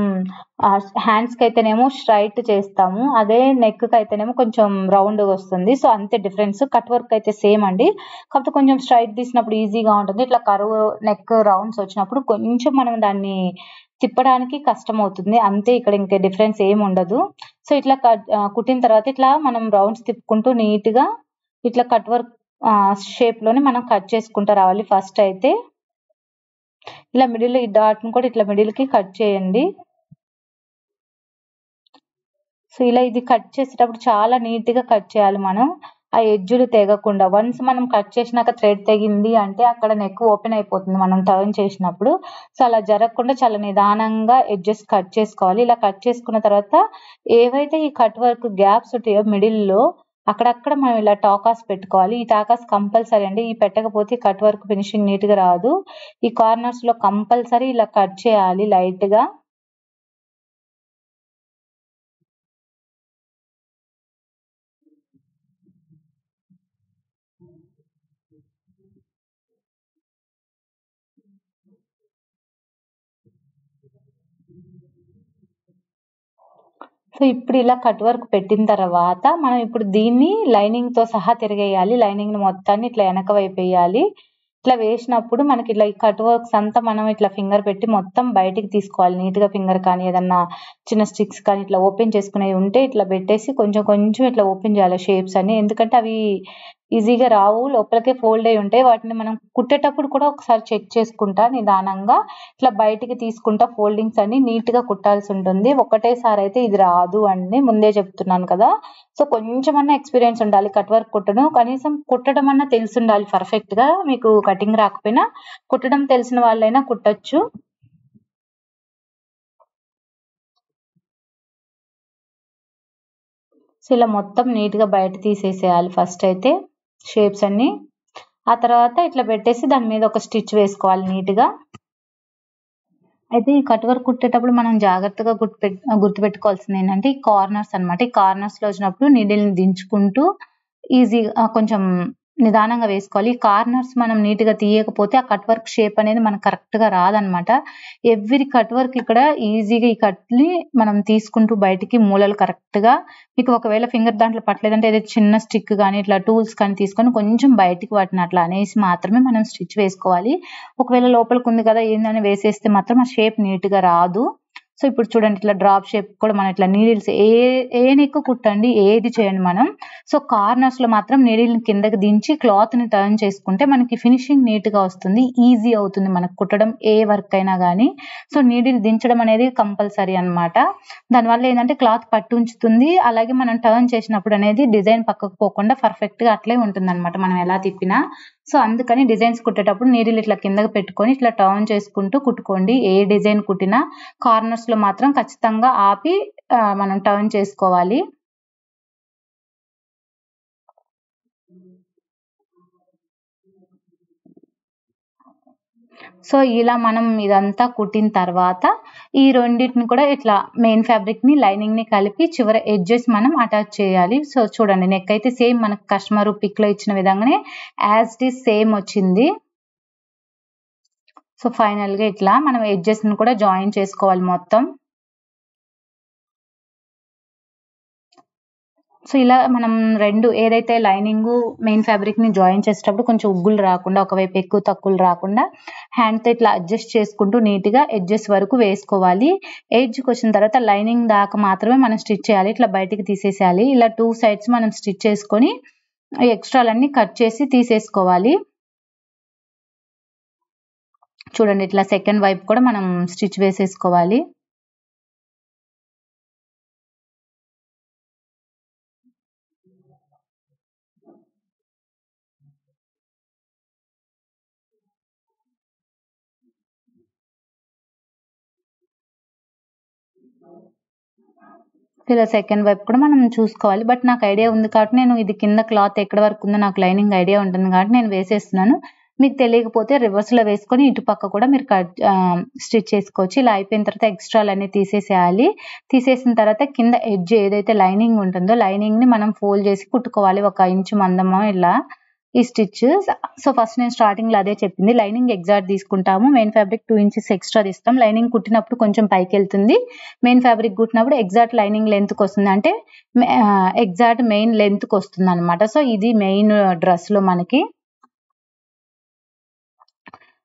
హ్యాండ్స్‌కైతేనేమో స్ట్రెయిట్ చేస్తాము. అదే నెక్‌కైతేనేమో కొంచెం రౌండ్‌గా వస్తుంది. సో, అంతే డిఫరెన్స్. కట్ వర్క్ అయితే సేమ్ అండి. కాకపోతే కొంచెం స్ట్రెయిట్ తీసినప్పుడు ఈజీగా ఉంటుంది. ఇట్లా కర్వ్ నెక్ రౌండ్స్ వచ్చినప్పుడు కొంచెం మనం దాన్ని తిప్పడానికి కష్టమవుతుంది. అంతే, ఇక్కడ ఇంక డిఫరెన్స్ ఏముండదు. సో, ఇట్లా కుట్టిన తర్వాత ఇట్లా మనం రౌండ్స్ తిప్పుకుంటూ నీట్‌గా ఇట్లా కట్ వర్క్ షేప్‌లోనే మనం కట్ చేసుకుంటూ రావాలి ఫస్ట్ అయితే. ఇలా మిడిల్‌లో ఈ డాట్‌ని కూడా ఇట్లా మిడిల్‌కి కట్ చేయండి. సో, ఇలా ఇది కట్ చేసేటప్పుడు చాలా నీట్‌గా కట్ చేయాలి మనం. ఆ ఎడ్జులు తెగకుండా. వన్స్ మనం కట్ చేసినాక థ్రెడ్ తెగింది అంటే అక్కడ నెక్ ఓపెన్ అయిపోతుంది మనం టర్న్ చేసినప్పుడు. సో, అలా జరగకుండా చాలా నిదానంగా ఎడ్జెస్ కట్ చేసుకోవాలి. ఇలా కట్ చేసుకున్న తర్వాత ఏవైతే ఈ కట్ వర్క్ గ్యాప్స్ ఉంటాయో మిడిల్‌లో అక్కడక్కడ మనం ఇలా టాకాస్ పెట్టుకోవాలి. ఈ టాకాస్ కంపల్సరీ అండి. ఈ పెట్టకపోతే కట్ వర్క్ ఫినిషింగ్ నీట్‌గా రాదు. ఈ కార్నర్స్‌లో కంపల్సరీ ఇలా కట్ చేయాలి లైట్‌గా. సో, ఇప్పుడు ఇలా కట్ వర్క్ పెట్టిన తర్వాత మనం ఇప్పుడు దీన్ని లైనింగ్‌తో సహా తిరిగేయాలి. లైనింగ్‌ని మొత్తాన్ని ఇట్లా వెనక వైపెయ్యాలి. ఇట్లా వేసినప్పుడు మనకి ఇట్లా ఈ కట్ వర్క్స్ అంతా మనం ఇట్లా ఫింగర్ పెట్టి మొత్తం బయటికి తీసుకోవాలి. నీట్‌గా ఫింగర్ కానీ ఏదన్నా చిన్న స్టిక్స్ కానీ ఇట్లా ఓపెన్ చేసుకునేవి ఉంటే ఇట్లా పెట్టేసి కొంచెం కొంచెం ఇట్లా ఓపెన్ చేయాలి షేప్స్ అన్ని. ఎందుకంటే అవి ఈజీగా రావు. లోపలికే ఫోల్డ్ అయ్యి ఉంటాయి. వాటిని మనం కుట్టేటప్పుడు కూడా ఒకసారి చెక్ చేసుకుంటా నిదానంగా ఇట్లా బయటికి తీసుకుంటా ఫోల్డింగ్స్ అన్ని నీట్‌గా కుట్టాల్సి ఉంటుంది. ఒకటేసారి అయితే ఇది రాదు అండి. ముందే చెప్తున్నాను కదా! సో, కొంచెమన్నా ఎక్స్‌పీరియన్స్ ఉండాలి కట్ వర్క్ కుట్టడం. కనీసం కుట్టడం అన్నా తెలిసుండాలి పర్ఫెక్ట్‌గా. మీకు కటింగ్ రాకపోయినా కుట్టడం తెలిసిన వాళ్ళైనా కుట్టొచ్చు. సో, ఇలా మొత్తం నీట్‌గా బయట తీసేసేయాలి ఫస్ట్ అయితే షేప్స్ అన్నీ. ఆ తర్వాత ఇట్లా పెట్టేసి దాని మీద ఒక స్టిచ్ వేసుకోవాలి నీట్‌గా. అయితే ఈ కట్ వర్క్ కుట్టేటప్పుడు మనం జాగ్రత్తగా గుర్తుపెట్టుకోవాల్సిందేంటంటే ఈ కార్నర్స్ అన్నమాట. ఈ కార్నర్స్‌లో వచ్చినప్పుడు నీడిల్‌ని దించుకుంటూ కొంచెం నిదానంగా వేసుకోవాలి. ఈ కార్నర్స్ మనం నీట్‌గా తీయకపోతే ఆ కట్ వర్క్ షేప్ అనేది మనకు కరెక్ట్‌గా రాదన్నమాట. ఎవ్రి కట్ వర్క్ ఇక్కడ ఈజీగా ఈ కట్‌ని మనం తీసుకుంటూ బయటికి మూలలు కరెక్ట్‌గా మీకు ఒకవేళ ఫింగర్ దాంట్లో పట్టలేదంటే ఏదో చిన్న స్టిక్ గాని ఇట్లా టూల్స్ కానీ తీసుకొని కొంచెం బయటికి వాటిని అట్లా అనేసి మాత్రమే మనం స్టిచ్ వేసుకోవాలి. ఒకవేళ లోపలికుంది కదా ఏందని వేసేస్తే మాత్రం ఆ షేప్ నీట్‌గా రాదు. సో, ఇప్పుడు చూడండి ఇట్లా డ్రాప్ షేప్ కూడా మనం ఇట్లా నీడిల్స్ ఏ నెక్ కుట్టండి, ఏది చేయండి మనం. సో, కార్నర్స్‌లో మాత్రం నీడిల్‌ని కిందకి దించి క్లాత్‌ని టర్న్ చేసుకుంటే మనకి ఫినిషింగ్ నీట్‌గా వస్తుంది. ఈజీ అవుతుంది మనకు కుట్టడం ఏ వర్క్ అయినా గానీ. సో, నీడిల్ దించడం అనేది కంపల్సరీ అన్నమాట. దానివల్ల ఏందంటే క్లాత్ పట్టుంచుతుంది. అలాగే మనం టర్న్ చేసినప్పుడు అనేది డిజైన్ పక్కకు పోకుండా పర్ఫెక్ట్‌గా అట్లే ఉంటుందన్నమాట మనం ఎలా తిప్పినా. సో, అందుకని డిజైన్స్ కుట్టేటప్పుడు నీడిల్ ఇట్లా కిందకి పెట్టుకొని ఇట్లా టర్న్ చేసుకుంటూ కుట్టుకోండి. ఏ డిజైన్ కుట్టినా కార్నర్స్‌లో మాత్రం ఖచ్చితంగా ఆపి మనం టర్న్ చేసుకోవాలి. సో, ఇలా మనం ఇదంతా కుట్టిన తర్వాత ఈ రెండిటిని కూడా ఇట్లా మెయిన్ ఫ్యాబ్రిక్‌ని, లైనింగ్‌ని కలిపి చివర ఎడ్జెస్ మనం అటాచ్ చేయాలి. సో, చూడండి నెక్ అయితే సేమ్ మనకు కస్టమర్ పిక్‌లో ఇచ్చిన విధంగానే యాజ్ ఇట్ ఈజ్ సేమ్ వచ్చింది. సో, ఫైనల్‌గా ఇట్లా మనం ఎడ్జెస్‌ని కూడా జాయిన్ చేసుకోవాలి మొత్తం. సో, ఇలా మనం 2 ఏదైతే లైనింగు, మెయిన్ ఫ్యాబ్రిక్‌ని జాయిన్ చేసేటప్పుడు కొంచెం ఉగ్గులు రాకుండా, ఒకవైపు ఎక్కువ తక్కువలు రాకుండా హ్యాండ్‌తో ఇట్లా అడ్జస్ట్ చేసుకుంటూ నీట్‌గా ఎడ్జెస్ వరకు వేసుకోవాలి. ఎడ్జ్‌కొచ్చిన తర్వాత లైనింగ్ దాకా మాత్రమే మనం స్టిచ్ చేయాలి. ఇట్లా బయటికి తీసేసేయాలి. ఇలా 2 సైడ్స్ మనం స్టిచ్ చేసుకొని ఎక్స్‌ట్రాలన్నీ కట్ చేసి తీసేసుకోవాలి. చూడండి ఇట్లా సెకండ్ వైపు కూడా మనం స్టిచ్ వేసేసుకోవాలి. ఇలా సెకండ్ వైపు కూడా మనం చూసుకోవాలి. బట్ నాకు ఐడియా ఉంది కాబట్టి నేను ఇది కింద క్లాత్ ఎక్కడి వరకు ఉందో నాకు లైనింగ్ ఐడియా ఉంటుంది కాబట్టి నేను వేసేస్తున్నాను. మీకు తెలియకపోతే రివర్స్లో వేసుకొని ఇటుపక్క కూడా మీరు స్టిచ్ చేసుకోవచ్చు. ఇలా అయిపోయిన తర్వాత ఎక్స్ట్రాలన్నీ తీసేసేయాలి. తీసేసిన తర్వాత కింద ఎడ్జ్ ఏదైతే లైనింగ్ ఉంటుందో లైనింగ్ని మనం ఫోల్డ్ చేసి కుట్టుకోవాలి 1 ఇంచు మందము ఇలా ఈ స్టిచ్. సో ఫస్ట్ నేను స్టార్టింగ్లో అదే చెప్పింది, లైనింగ్ ఎగ్జాక్ట్ తీసుకుంటాము, మెయిన్ ఫ్యాబ్రిక్ 2 ఇంచెస్ ఎక్స్ట్రా తీస్తాం. లైనింగ్ కుట్టినప్పుడు కొంచెం పైకి వెళ్తుంది, మెయిన్ ఫ్యాబ్రిక్ కుట్టినప్పుడు ఎగ్జాక్ట్ లైనింగ్ లెంత్కి వస్తుంది, అంటే ఎగ్జాక్ట్ మెయిన్ లెంత్కి వస్తుంది అనమాట. సో ఇది మెయిన్ డ్రెస్లో మనకి.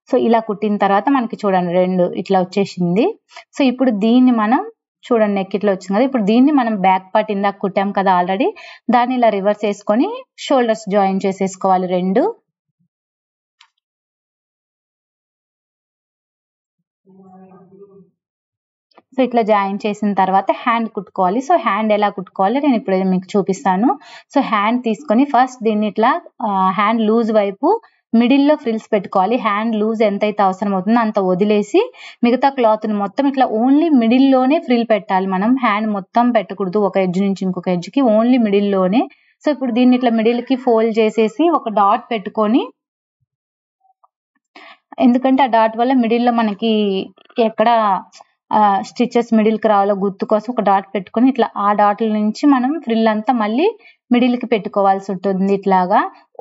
సో ఇలా కుట్టిన తర్వాత మనకి చూడండి 2 ఇట్లా వచ్చేసింది. సో ఇప్పుడు దీన్ని మనం చూడండి నెక్ ఇట్లా వచ్చింది కదా, ఇప్పుడు దీన్ని మనం బ్యాక్ పార్ట్ ఇందాక కుట్టాం కదా ఆల్రెడీ, దాన్ని ఇలా రివర్స్ వేసుకొని షోల్డర్స్ జాయిన్ చేసేసుకోవాలి 2. సో ఇట్లా జాయిన్ చేసిన తర్వాత హ్యాండ్ కుట్టుకోవాలి. సో హ్యాండ్ ఎలా కుట్టుకోవాలి నేను ఇప్పుడు మీకు చూపిస్తాను. సో హ్యాండ్ తీసుకొని ఫస్ట్ దీన్ని ఇట్లా హ్యాండ్ లూజ్ వైపు మిడిల్లో ఫ్రిల్స్ పెట్టుకోవాలి. హ్యాండ్ లూజ్ ఎంతైతే అవసరం అవుతుందో అంత వదిలేసి మిగతా క్లాత్ని మొత్తం ఇట్లా ఓన్లీ మిడిల్లోనే ఫ్రిల్ పెట్టాలి. మనం హ్యాండ్ మొత్తం పెట్టకూడదు ఒక ఎడ్జ్ నుంచి ఇంకొక ఎడ్జ్కి, ఓన్లీ మిడిల్లోనే. సో ఇప్పుడు దీన్ని ఇట్లా మిడిల్కి ఫోల్డ్ చేసేసి ఒక డాట్ పెట్టుకొని, ఎందుకంటే ఆ డాట్ వల్ల మిడిల్లో మనకి ఎక్కడ స్టిచెస్ మిడిల్కి రావాలో గుర్తు కోసం ఒక డాట్ పెట్టుకొని ఇట్లా ఆ డాట్ల నుంచి మనం ఫ్రిల్ అంతా మళ్ళీ మిడిల్కి పెట్టుకోవాల్సి ఉంటుంది. ఇట్లాగా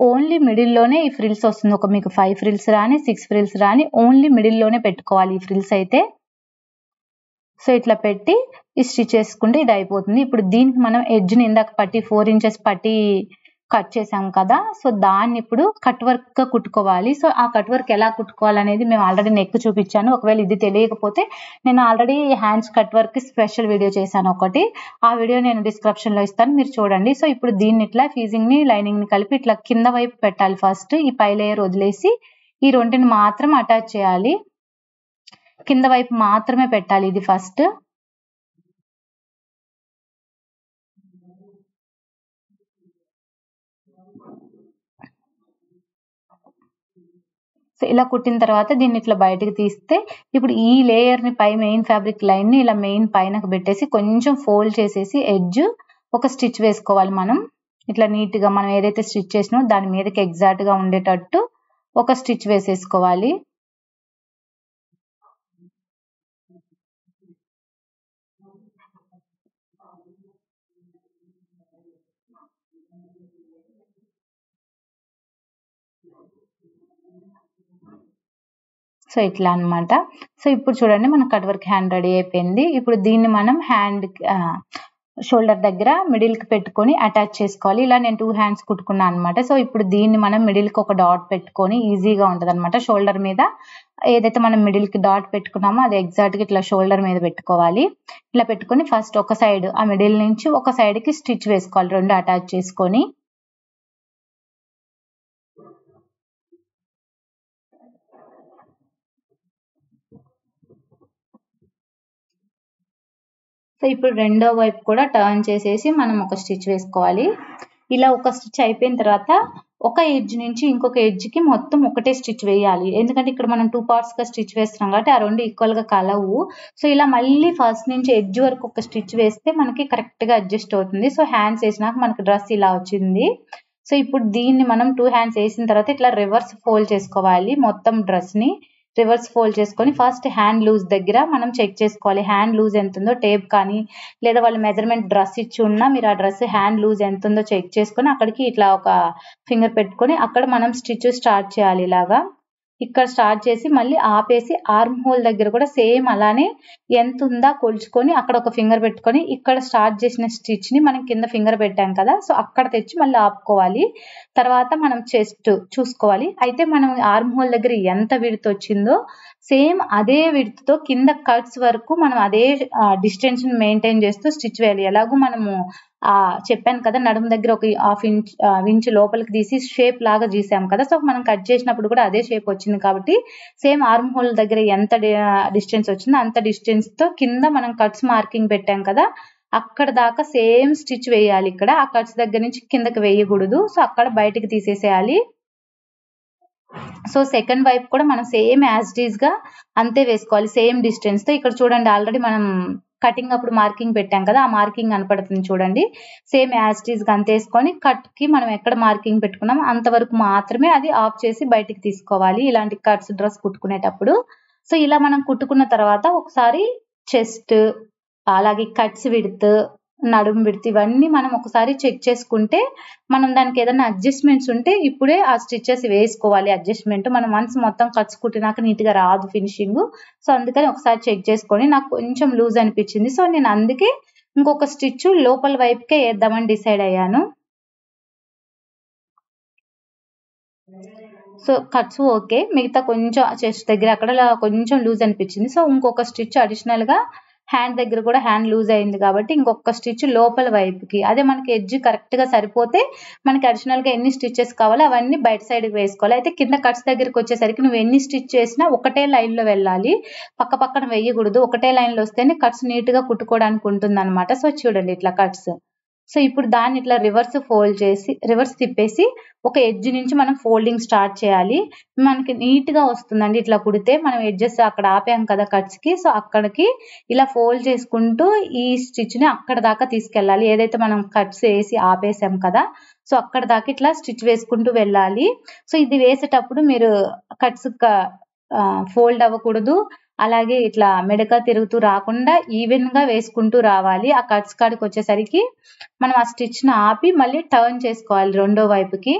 ఓన్లీ మిడిల్లోనే ఈ ఫ్రిల్స్ వస్తుంది. ఒక మీకు 5 ఫ్రిల్స్ రాని 6 ఫ్రిల్స్ రాని ఓన్లీ మిడిల్లోనే పెట్టుకోవాలి ఈ ఫ్రిల్స్ అయితే. సో ఇట్లా పెట్టి ఈ స్టిచ్ చేసుకుంటే ఇది అయిపోతుంది. ఇప్పుడు దీనికి మనం ఎడ్జ్ని ఇందాక పట్టి 4 ఇంచెస్ పట్టి కట్ చేసాం కదా, సో దాన్ని ఇప్పుడు కట్ వర్క్ గా కుట్టుకోవాలి. సో ఆ కట్ వర్క్ ఎలా కుట్టుకోవాలనేది మేము ఆల్రెడీ నెక్ చూపించాను. ఒకవేళ ఇది తెలియకపోతే నేను already hands cut work special video చేశాను ఒకటి, ఆ వీడియో నేను డిస్క్రిప్షన్ లో ఇస్తాను, మీరు చూడండి. సో ఇప్పుడు దీన్ని ఇట్లా ఫీజింగ్ ని లైనింగ్ ని కలిపి ఇట్లా కింద వైపు పెట్టాలి. ఫస్ట్ ఈ పై లేయర్ వదిలేసి ఈ రెండుని మాత్రం అటాచ్ చేయాలి, కింద వైపు మాత్రమే పెట్టాలి ఇది ఫస్ట్. సో ఇలా కుట్టిన తర్వాత దీన్ని ఇట్లా బయటకు తీస్తే ఇప్పుడు ఈ లేయర్ ని పై మెయిన్ ఫ్యాబ్రిక్ లైన్ ని ఇలా మెయిన్ పైనకు పెట్టేసి కొంచెం ఫోల్డ్ చేసేసి ఎడ్జ్ ఒక స్టిచ్ వేసుకోవాలి. మనం ఇట్లా నీట్ గా మనం ఏదైతే స్టిచ్ చేసినామో దాని మీదకి ఎగ్జాక్ట్ గా ఉండేటట్టు ఒక స్టిచ్ వేసేసుకోవాలి. సో ఇట్లా అన్నమాట. సో ఇప్పుడు చూడండి మన కట్ వర్క్ హ్యాండ్ రెడీ అయిపోయింది. ఇప్పుడు దీన్ని మనం హ్యాండ్ షోల్డర్ దగ్గర మిడిల్ కి పెట్టుకొని అటాచ్ చేసుకోవాలి. ఇలా నేను 2 హ్యాండ్స్ కుట్టుకున్నాను అనమాట. సో ఇప్పుడు దీన్ని మనం మిడిల్ కి ఒక డాట్ పెట్టుకొని ఈజీగా ఉంటది అనమాట. షోల్డర్ మీద ఏదైతే మనం మిడిల్ కి డాట్ పెట్టుకున్నామో అది ఎగ్జాక్ట్ గా ఇట్లా షోల్డర్ మీద పెట్టుకోవాలి. ఇట్లా పెట్టుకొని ఫస్ట్ ఒక సైడ్ ఆ మిడిల్ నుంచి ఒక సైడ్ కి స్టిచ్ వేసుకోవాలి, 2 అటాచ్ చేసుకొని. సో ఇప్పుడు రెండో వైపు కూడా టర్న్ చేసేసి మనం ఒక స్టిచ్ వేసుకోవాలి. ఇలా ఒక స్టిచ్ అయిపోయిన తర్వాత ఒక ఎడ్జ్ నుంచి ఇంకొక ఎడ్జ్ కి మొత్తం ఒకటే స్టిచ్ వేయాలి. ఎందుకంటే ఇక్కడ మనం 2 పార్ట్స్ గా స్టిచ్ వేస్తున్నాం కాబట్టి ఆ 2 ఈక్వల్ గా కలవు. సో ఇలా మళ్ళీ ఫస్ట్ నుంచి ఎడ్జ్ వరకు ఒక స్టిచ్ వేస్తే మనకి కరెక్ట్ గా అడ్జస్ట్ అవుతుంది. సో హ్యాండ్స్ వేసినాక మనకి డ్రెస్ ఇలా వచ్చింది. సో ఇప్పుడు దీన్ని మనం 2 హ్యాండ్స్ వేసిన తర్వాత ఇట్లా రివర్స్ ఫోల్డ్ చేసుకోవాలి. మొత్తం డ్రెస్ ని రివర్స్ ఫోల్డ్ చేసుకొని ఫస్ట్ హ్యాండ్ లూజ్ దగ్గర మనం చెక్ చేసుకోవాలి. హ్యాండ్ లూజ్ ఎంత ఉందో టేప్ కానీ లేదా వాళ్ళు మెజర్మెంట్ డ్రెస్ ఇచ్చి ఉన్నా మీరు ఆ డ్రెస్ హ్యాండ్ లూజ్ ఎంత ఉందో చెక్ చేసుకొని అక్కడికి ఇట్లా ఒక ఫింగర్ పెట్టుకొని అక్కడ మనం స్టిచ్ స్టార్ట్ చేయాలి. ఇలాగా ఇక్కడ స్టార్ట్ చేసి మళ్ళీ ఆపేసి ఆర్మ్ హోల్ దగ్గర కూడా సేమ్ అలానే ఎంత ఉందా కొలుచుకొని అక్కడ ఒక ఫింగర్ పెట్టుకొని ఇక్కడ స్టార్ట్ చేసిన స్టిచ్ ని మనం కింద ఫింగర్ పెట్టాం కదా, సో అక్కడ తెచ్చి మళ్ళీ ఆపుకోవాలి. తర్వాత మనం చెస్ట్ చూసుకోవాలి. అయితే మనం ఆర్మ్ హోల్ దగ్గర ఎంత విడ్త్ వచ్చిందో సేమ్ అదే విడ్త్ తో కింద కట్స్ వరకు మనం అదే డిస్టెన్స్ ని మెయింటైన్ చేస్తూ స్టిచ్ వేయాలి. ఎలాగో మనము చెప్పాను కదా నడుము దగ్గర ఒక ½ ఇంచ్ లోపలికి తీసి షేప్ లాగా గీసాం కదా, సో మనం కట్ చేసినప్పుడు కూడా అదే షేప్ వచ్చింది కాబట్టి సేమ్ ఆర్మ్ హోల్ దగ్గర ఎంత డిస్టెన్స్ వచ్చిందో అంత డిస్టెన్స్ తో కింద మనం కట్స్ మార్కింగ్ పెట్టాం కదా అక్కడ దాకా సేమ్ స్టిచ్ వేయాలి. ఇక్కడ ఆ కట్స్ దగ్గర నుంచి కిందకి వేయకూడదు, సో అక్కడ బయటికి తీసేసేయాలి. సో సెకండ్ వైపు కూడా మనం సేమ్ యాజ్ ఇట్ ఈజ్ గా అంతే వేసుకోవాలి సేమ్ డిస్టెన్స్ తో. ఇక్కడ చూడండి ఆల్రెడీ మనం కటింగ్ అప్పుడు మార్కింగ్ పెట్టాం కదా, ఆ మార్కింగ్ కనపడుతుంది చూడండి. సేమ్ యాజ్ ఇట్ ఈస్ గంతేసుకొని కట్కి మనం ఎక్కడ మార్కింగ్ పెట్టుకున్నాం అంతవరకు మాత్రమే అది ఆఫ్ చేసి బయటికి తీసుకోవాలి ఇలాంటి కట్స్ డ్రెస్ కుట్టుకునేటప్పుడు. సో ఇలా మనం కుట్టుకున్న తర్వాత ఒకసారి చెస్ట్, అలాగే కట్స్ విడ్త్, నడుము విడ్త్ ఇవన్నీ మనం ఒకసారి చెక్ చేసుకుంటే మనం దానికి ఏదైనా అడ్జస్ట్మెంట్స్ ఉంటే ఇప్పుడే ఆ స్టిచెస్ వేసుకోవాలి. అడ్జస్ట్మెంట్ మనం వన్స్ మొత్తం కట్స్ కుట్టినాక నీట్గా రాదు ఫినిషింగ్. సో అందుకని ఒకసారి చెక్ చేసుకొని నాకు కొంచెం లూజ్ అనిపించింది. సో నేను అందుకే ఇంకొక స్టిచ్ లోపల వైపుకే వేద్దామని డిసైడ్ అయ్యాను. సో కట్స్ ఓకే, మిగతా కొంచెం చెస్ట్ దగ్గర అక్కడ కొంచెం లూజ్ అనిపించింది. సో ఇంకొక స్టిచ్ అడిషనల్ గా హ్యాండ్ దగ్గర కూడా హ్యాండ్ లూజ్ అయింది కాబట్టి ఇంకొక స్టిచ్ లోపల వైపుకి, అదే మనకి ఎడ్జ్ కరెక్ట్ గా సరిపోతే మనకి అడిషనల్ గా ఎన్ని స్టిచెస్ కావాలో అవన్నీ బయట సైడ్ వేసుకోవాలి. అయితే కింద కట్స్ దగ్గరికి వచ్చేసరికి నువ్వు ఎన్ని స్టిచ్ చేసినా ఒకటే లైన్ లో వెళ్ళాలి, పక్క పక్కన వేయకూడదు. ఒకటే లైన్ లో వస్తేనే కట్స్ నీట్ గా కుట్టుకోవడానికి ఉంటుంది అనమాట. సో చూడండి ఇట్లా కట్స్. సో ఇప్పుడు దాన్ని ఇట్లా రివర్స్ ఫోల్డ్ చేసి రివర్స్ తిప్పేసి ఒక ఎడ్జ్ నుంచి మనం ఫోల్డింగ్ స్టార్ట్ చేయాలి. మనకి నీట్ గా వస్తుందండి ఇట్లా కుడితే. మనం ఎడ్జెస్ అక్కడ ఆపాం కదా కట్స్ కి, సో అక్కడికి ఇలా ఫోల్డ్ చేసుకుంటూ ఈ స్టిచ్ ని అక్కడ దాకా తీసుకెళ్ళాలి. ఏదైతే మనం కట్స్ వేసి ఆపేసాం కదా, సో అక్కడ దాకా ఇట్లా స్టిచ్ వేసుకుంటూ వెళ్ళాలి. సో ఇది వేసేటప్పుడు మీరు కట్స్ ఫోల్డ్ అవ్వకూడదు, అలాగే ఇట్లా మెడక తిరుగుతూ రాకుండా ఈవెన్ గా వేసుకుంటూ రావాలి. ఆ కట్స్ కాడికి వచ్చేసరికి మనం ఆ స్టిచ్ ని ఆపి మళ్ళీ టర్న్ చేసుకోవాలి రెండో వైపుకి.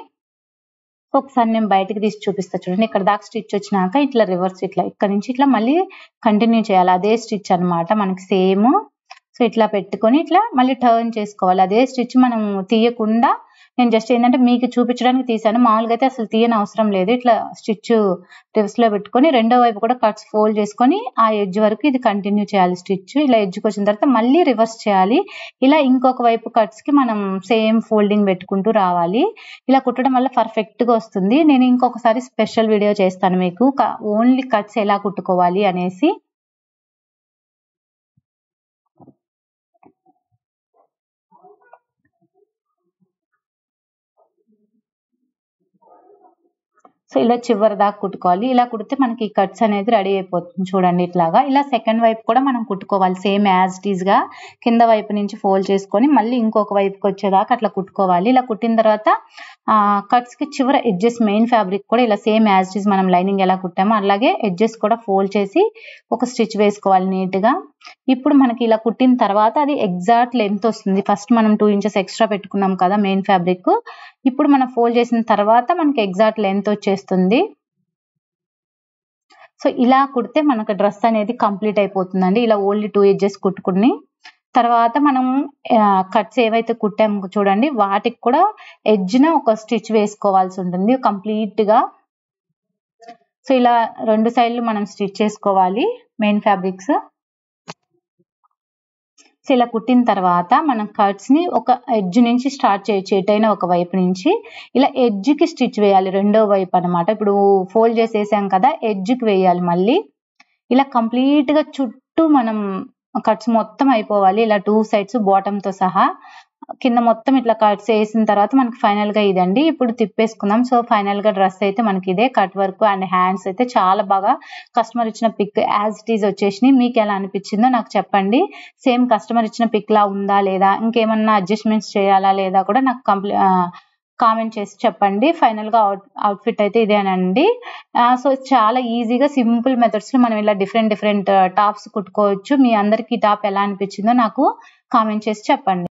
ఒకసారి నేను బయటకు తీసి చూపిస్తా చూడండి. ఇక్కడ దాకా స్టిచ్ వచ్చినాక ఇట్లా రివర్స్ ఇట్లా ఇక్కడ నుంచి ఇట్లా మళ్ళీ కంటిన్యూ చేయాలి. అదే స్టిచ్ అనమాట మనకి సేమ్. సో ఇట్లా పెట్టుకొని ఇట్లా మళ్ళీ టర్న్ చేసుకోవాలి. అదే స్టిచ్ మనం తీయకుండా, నేను జస్ట్ ఏంటంటే మీకు చూపించడానికి తీసాను, మామూలుగా అయితే అసలు తీయని అవసరం లేదు. ఇట్లా స్టిచ్ రివర్స్ లో పెట్టుకొని రెండో వైపు కూడా కట్స్ ఫోల్డ్ చేసుకొని ఆ ఎడ్జ్ వరకు ఇది కంటిన్యూ చేయాలి స్టిచ్. ఇలా ఎడ్జ్కి వచ్చిన తర్వాత మళ్ళీ రివర్స్ చేయాలి. ఇలా ఇంకొక వైపు కట్స్ కి మనం సేమ్ ఫోల్డింగ్ పెట్టుకుంటూ రావాలి. ఇలా కుట్టడం వల్ల పర్ఫెక్ట్ గా వస్తుంది. నేను ఇంకొకసారి స్పెషల్ వీడియో చేస్తాను మీకు ఓన్లీ కట్స్ ఎలా కుట్టుకోవాలి అనేసి. సో ఇలా చివరి దాకా కుట్టుకోవాలి. ఇలా కుడితే మనకి కట్స్ అనేది రెడీ అయిపోతుంది చూడండి ఇట్లాగా. ఇలా సెకండ్ వైపు కూడా మనం కుట్టుకోవాలి సేమ్ యాజ్ ఇట్ ఈస్ గా. కింద వైపు నుంచి ఫోల్డ్ చేసుకొని మళ్ళీ ఇంకొక వైపుకి వచ్చేదాకా అట్లా కుట్టుకోవాలి. ఇలా కుట్టిన తర్వాత కట్స్ కి చివర ఎడ్జెస్ మెయిన్ ఫ్యాబ్రిక్ కూడా ఇలా సేమ్ యాజ్ ఇట్ ఈస్ మనం లైనింగ్ ఎలా కుట్టామో అలాగే ఎడ్జెస్ కూడా ఫోల్డ్ చేసి ఒక స్టిచ్ వేసుకోవాలి నీట్ గా. ఇప్పుడు మనకి ఇలా కుట్టిన తర్వాత అది ఎగ్జాక్ట్ లెంత్ వస్తుంది. ఫస్ట్ మనం 2 ఇంచెస్ ఎక్స్ట్రా పెట్టుకున్నాం కదా మెయిన్ ఫ్యాబ్రిక్, ఇప్పుడు మనం ఫోల్డ్ చేసిన తర్వాత మనకి ఎగ్జాక్ట్ లెంత్ వచ్చేస్తుంది. సో ఇలా కుడితే మనకు డ్రెస్ అనేది కంప్లీట్ అయిపోతుందండి. ఇలా ఓన్లీ 2 ఎడ్జెస్ కుట్టుకుని తర్వాత మనం కట్స్ ఏవైతే కుట్టామో చూడండి వాటికి కూడా ఎడ్జ్న ఒక స్టిచ్ వేసుకోవాల్సి ఉంటుంది కంప్లీట్ గా. సో ఇలా రెండు సైడ్లు మనం స్టిచ్ చేసుకోవాలి మెయిన్ ఫ్యాబ్రిక్స్. సో ఇలా కుట్టిన తర్వాత మనం కట్స్ ని ఒక ఎడ్జ్ నుంచి స్టార్ట్ చేయొచ్చు, ఎటైనా ఒక వైపు నుంచి. ఇలా ఎడ్జ్ కి స్టిచ్ వేయాలి రెండో వైపు అనమాట. ఇప్పుడు ఫోల్డ్ చేసేసాం కదా, ఎడ్జ్ కి వేయాలి మళ్ళీ. ఇలా కంప్లీట్ గా చుట్టూ మనం కట్స్ మొత్తం అయిపోవాలి. ఇలా 2 సైడ్స్ బాటమ్ తో సహా కింద మొత్తం ఇట్లా కట్స్ వేసిన తర్వాత మనకి ఫైనల్ గా ఇదండి. ఇప్పుడు తిప్పేసుకుందాం. సో ఫైనల్ గా డ్రెస్ అయితే మనకి ఇదే. కట్ వర్క్ అండ్ హ్యాండ్స్ అయితే చాలా బాగా కస్టమర్ ఇచ్చిన పిక్ యాజ్ ఇట్ ఈజ్ వచ్చేసినాయి. మీకు ఎలా అనిపించిందో నాకు చెప్పండి. సేమ్ కస్టమర్ ఇచ్చిన పిక్ లా ఉందా లేదా, ఇంకేమన్నా అడ్జస్ట్మెంట్స్ చేయాలా లేదా కూడా నాకు కామెంట్ చేసి చెప్పండి. ఫైనల్ గా అవుట్ఫిట్ అయితే ఇదేనండి. సో చాలా ఈజీగా సింపుల్ మెథడ్స్ లో మనం ఇలా డిఫరెంట్ టాప్స్ కుట్టుకోవచ్చు. మీ అందరికి టాప్ ఎలా అనిపించిందో నాకు కామెంట్ చేసి చెప్పండి.